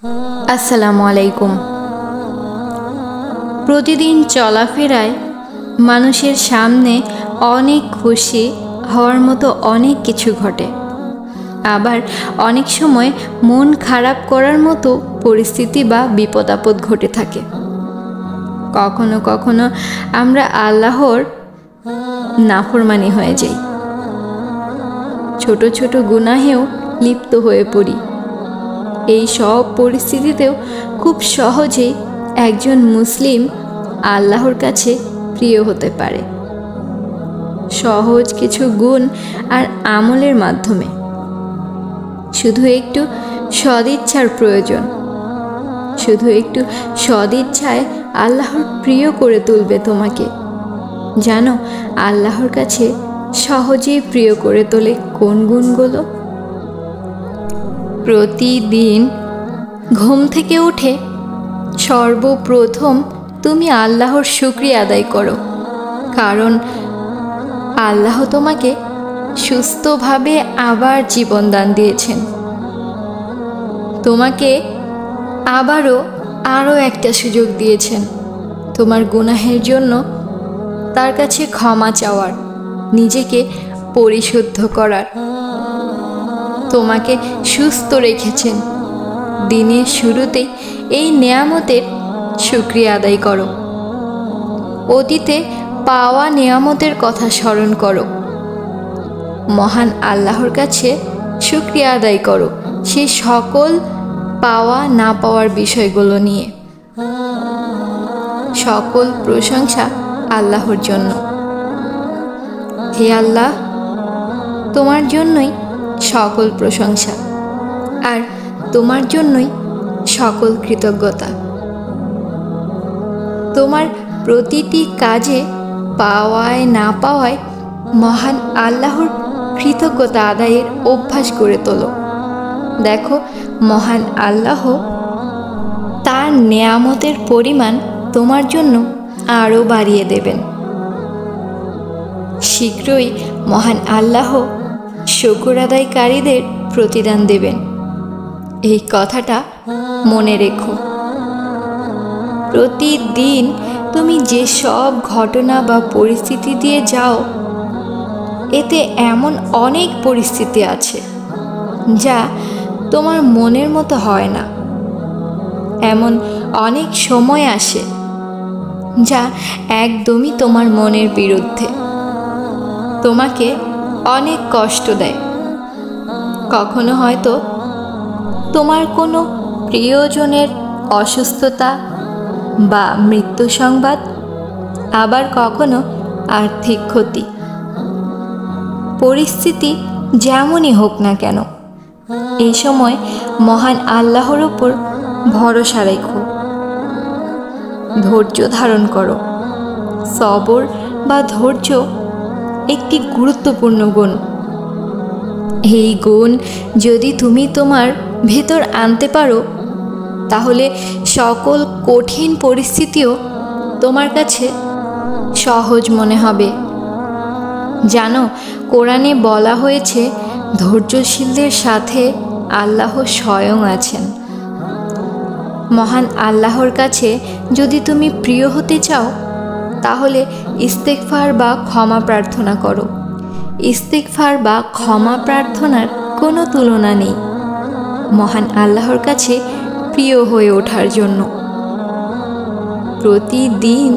আসসালামু আলাইকুম। প্রতিদিন চলাফেরায় মানুষের সামনে অনেক খুশি হওয়ার মতো অনেক কিছু ঘটে, আবার অনেক সময় মন খারাপ করার মতো পরিস্থিতি বা বিপদ আপদ ঘটে থাকে। কখনো কখনো আমরা আল্লাহর নাফরমানি হয়ে যাই, ছোট ছোট গুনাহেও লিপ্ত হয়ে পড়ি। এই সব পরিস্থিতিতেও খুব সহজেই একজন মুসলিম আল্লাহর কাছে প্রিয় হতে পারে, সহজ কিছু গুণ আর আমলের মাধ্যমে। শুধু একটু সদিচ্ছার প্রয়োজন, শুধু একটু সদিচ্ছায় আল্লাহর প্রিয় করে তুলবে তোমাকে। জানো আল্লাহর কাছে সহজেই প্রিয় করে তোলে কোন গুণগুলো? প্রতিদিন ঘুম থেকে উঠে সর্বপ্রথম তুমি আল্লাহর শুকরিয়া আদায় করো, কারণ আল্লাহ তোমাকে সুস্থভাবে আবার জীবন দান দিয়েছেন। তোমাকে আরও একটা সুযোগ দিয়েছেন তোমার গুনাহের জন্য তার কাছে ক্ষমা চাওয়ার, নিজেকে পরিশুদ্ধ করার। তোমাকে সুস্থ রেখেছেন। দিনের শুরুতেই এই নেয়ামতের শুকরিয়া আদায় করো। অতীতে পাওয়া নেয়ামতের কথা স্মরণ করো। মহান আল্লাহর কাছে শুকরিয়া আদায় করো সে সকল পাওয়া না পাওয়ার বিষয়গুলো নিয়ে। সকল প্রশংসা আল্লাহর জন্য। হে আল্লাহ, তোমার জন্যই সকল প্রশংসা আর তোমার জন্যই সকল কৃতজ্ঞতা। তোমার প্রতিটি কাজে পাওয়ায় না পাওয়ায় মহান আল্লাহর কৃতজ্ঞতা আদায়ের অভ্যাস করে তোলো। দেখো মহান আল্লাহ তার নেয়ামতের পরিমাণ তোমার জন্য আরও বাড়িয়ে দেবেন। শীঘ্রই মহান আল্লাহ শুকর আদায়কারীদের প্রতিদান দেবেন। এই কথাটা মনে রেখো। প্রতিদিন তুমি যে সব ঘটনা বা পরিস্থিতি দিয়ে যাও, এতে এমন অনেক পরিস্থিতি আছে যা তোমার মনের মতো হয় না। এমন অনেক সময় আসে যা একদমই তোমার মনের বিরুদ্ধে, তোমাকে অনেক কষ্ট দেয়। কখনো হয়তো তোমার কোনো প্রিয়জনের অসুস্থতা বা মৃত্যু সংবাদ, আবার কখনো আর্থিক ক্ষতি। পরিস্থিতি যেমনই হোক না কেন, এই সময় মহান আল্লাহর ওপর ভরসা রেখো। ধৈর্য ধারণ করো। সবর বা ধৈর্য একটি গুরুত্বপূর্ণ গুণ। এই গুণ যদি তুমি তোমার ভেতর আনতে পারো, তাহলে সকল কঠিন পরিস্থিতিও তোমার কাছে সহজ মনে হবে। জানো কোরআনে বলা হয়েছে ধৈর্যশীলদের সাথে আল্লাহ স্বয়ং আছেন। মহান আল্লাহর কাছে যদি তুমি প্রিয় হতে চাও, তাহলে ইস্তেগফার বা ক্ষমা প্রার্থনা করো। ইস্তেগফার বা ক্ষমা প্রার্থনার কোনো তুলনা নেই মহান আল্লাহর কাছে প্রিয় হয়ে ওঠার জন্য। প্রতিদিন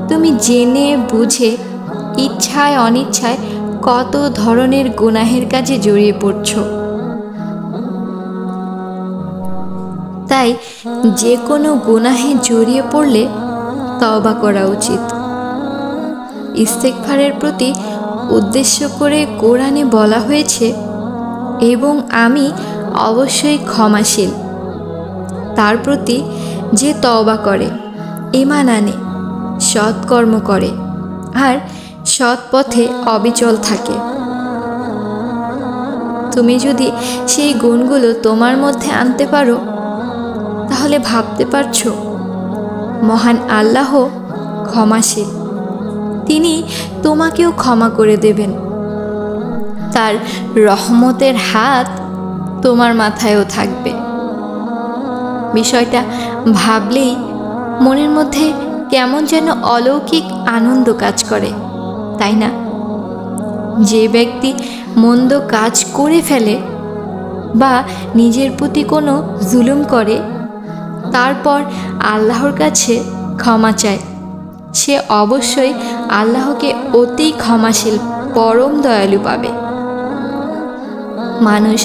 তুমি জেনে বুঝে ইচ্ছায় অনিচ্ছায় কত ধরনের গুনাহের কাজে জড়িয়ে পড়ছ। তাই যে কোনো গুনাহে জড়িয়ে পড়লে তওবা করা উচিত। ইস্তেগফারের প্রতি উদ্দেশ্য করে কোরআনে বলা হয়েছে, এবং আমি অবশ্যই ক্ষমাশীল তার প্রতি যে তওবা করে, ঈমান আনে, সৎকর্ম করে আর সৎ পথে অবিচল থাকে। তুমি যদি সেই গুণগুলো তোমার মধ্যে আনতে পারো, তাহলে ভাবতে পারছো মহান আল্লাহ ক্ষমাশীল, তিনি তোমাকেও ক্ষমা করে দেবেন। তার রহমতের হাত তোমার মাথায়ও থাকবে। বিষয়টা ভাবলেই মনের মধ্যে কেমন যেন অলৌকিক আনন্দ কাজ করে, তাই না? যে ব্যক্তি মন্দ কাজ করে ফেলে বা নিজের প্রতি কোনো জুলুম করে, তারপর আল্লাহর কাছে ক্ষমা চায়, সে অবশ্যই আল্লাহকে অতি ক্ষমাশীল পরম দয়ালু পাবে। মানুষ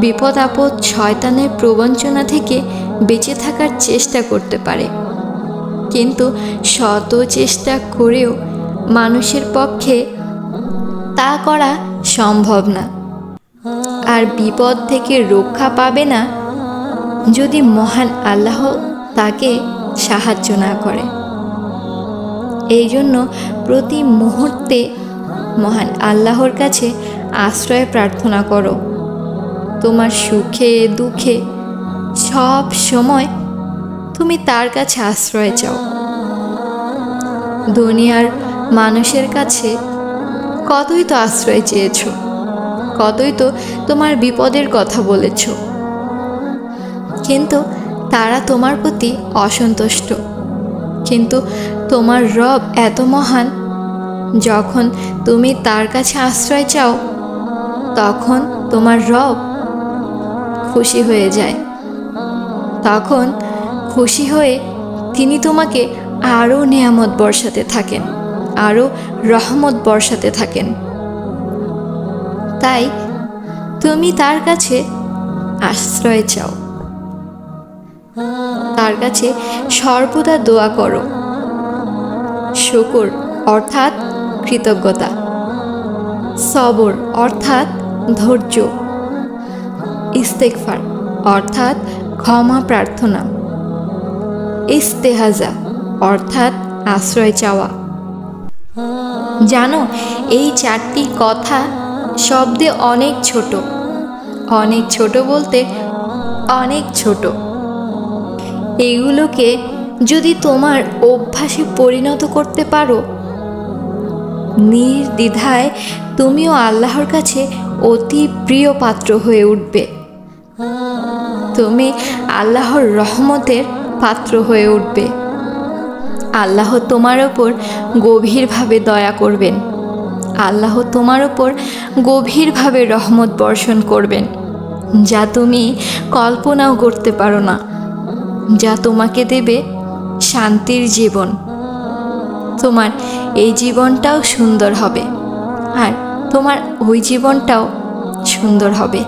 বিপদ আপদ শয়তানের প্রবঞ্চনা থেকে বেঁচে থাকার চেষ্টা করতে পারে, কিন্তু শত চেষ্টা করেও মানুষের পক্ষে তা করা সম্ভব না। আর বিপদ থেকে রক্ষা পাবে না যদি মহান আল্লাহ তাকে সাহায্য না করে। এই জন্য প্রতি মুহূর্তে মহান আল্লাহর কাছে আশ্রয় প্রার্থনা করো। তোমার সুখে দুঃখে সব সময় তুমি তার কাছে আশ্রয় চাও। দুনিয়ার মানুষের কাছে কতই তো আশ্রয় চেয়েছ, কতই তো তোমার বিপদের কথা বলেছ, কিন্তু তারা তোমার প্রতি অসন্তুষ্ট। কিন্তু তোমার রব এত মহান, যখন তুমি তার কাছে আশ্রয় চাও তখন তোমার রব খুশি হয়ে যায়। তখন খুশি হয়ে তিনি তোমাকে আরও নেয়ামত বর্ষাতে থাকেন, আরও রহমত বর্ষাতে থাকেন। তাই তুমি তার কাছে আশ্রয় চাও, তার কাছে সর্বদা দোয়া করো। শুকর অর্থাৎ কৃতজ্ঞতা, সবর অর্থাৎ ধৈর্য, ইস্তেগফার অর্থাৎ ক্ষমা প্রার্থনা, ইস্তেহাজা অর্থাৎ আশ্রয় চাওয়া। জানো, এই চারটি কথা শব্দে অনেক ছোট, অনেক ছোট বলতে অনেক ছোট। এগুলোকে যদি তোমার অভ্যাসে পরিণত করতে পারো, নির্দ্বিধায় তুমিও আল্লাহর কাছে অতি প্রিয় পাত্র হয়ে উঠবে। তুমি আল্লাহর রহমতের পাত্র হয়ে উঠবে। আল্লাহ তোমার ওপর গভীরভাবে দয়া করবেন, আল্লাহ তোমার ওপর গভীরভাবে রহমত বর্ষণ করবেন, যা তুমি কল্পনাও করতে পারো না, যা তোমাকে দেবে শান্তির জীবন। তোমার এই জীবনটাও সুন্দর হবে, আর তোমার ওই জীবনটাও সুন্দর হবে।